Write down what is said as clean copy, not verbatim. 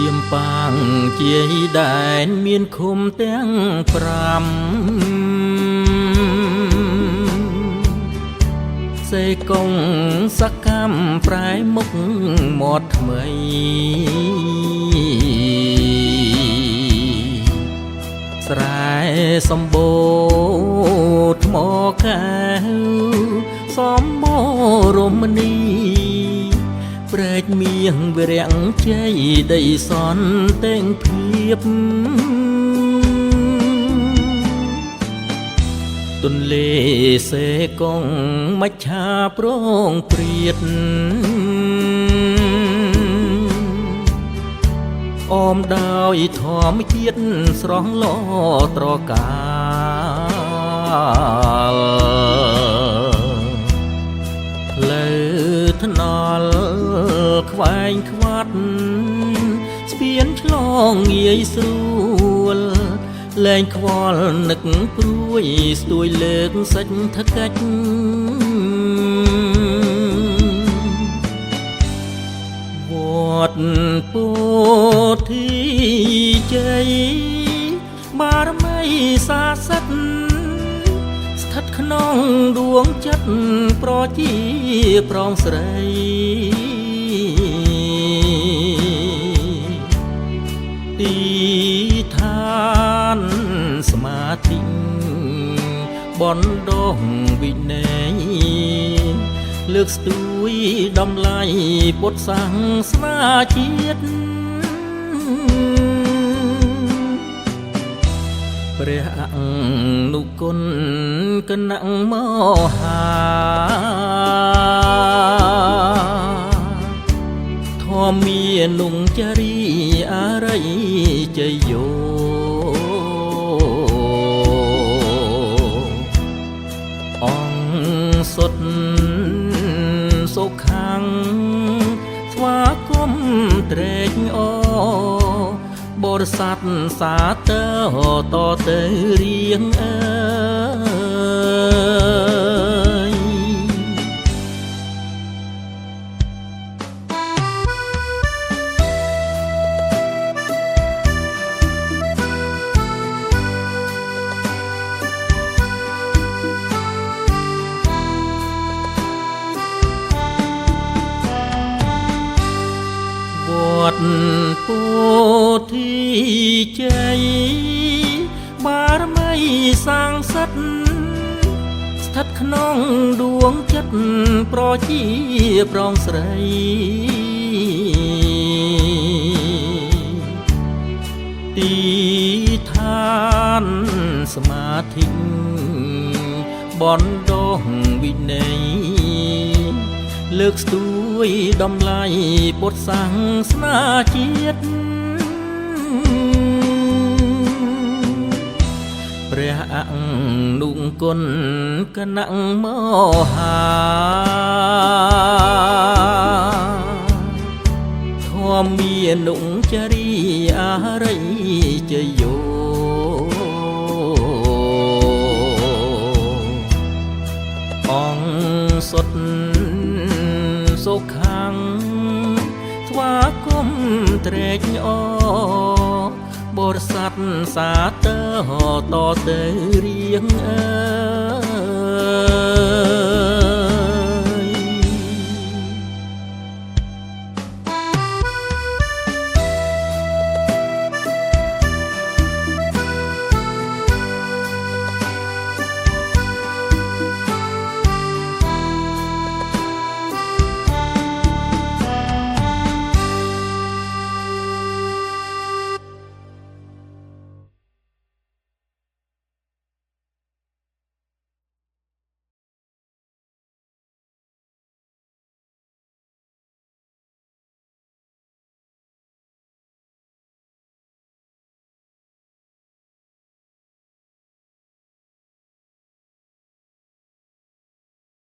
សៀមប៉ាងជាយដែនមានឃុំទាំង5សេកុងសកម្មប្រែមុខមាត់ថ្មីស្រែសម្បូរថ្មកែវសំបូររមនីព្រែកមៀងវិរាំងជ័យដីសន់តែងភៀបទន្លេសេកុងមច្ឆាប្រងព្រាតអមដោយធម្មជាតិស្រស់ឡត្រកាលលើថ្នល់ខ្វែងខ្វាត់ស្ពានឆ្លងងាយស្រួលលែងខ្វល់នឹកព្រួយស្ទួយលើកសាច់ថកិច្ចវត្តពោធិជ័យបារមីសាស័ក្តិស្ថិតក្នុងដួងចិត្តប្រជាប្រុងស្រីទីឋានសមាធិបណ្ដុះវិន័យលើកស្ទួយតម្លៃពុទ្ធសាសនាជាតិព្រះអនុគុណគណៈមហាធម្មានុចរីអរិយជយោអង្គសុទ្ធសុខាំងស្វាគមន៍ត្រេកអរបរិស័ទសាទរតទៅរៀងអើយវត្តពោធិជ័យបារមីសាងសត្វស្ថិតក្នុងដួងចិត្តប្រជាប្រុងស្រីទីឋានសមាធិបណ្ដុះវិន័យលើកស្ទួយតម្លៃពុទ្ធសាសនាជាតិព្រះអនុគុណគណៈមហាធម្មានុចរីអរិយជយោអង្គសុទ្ធសុខាំងស្វាគមន៍ត្រេកអរបរិស័ទសាទរតទៅរៀងអើយ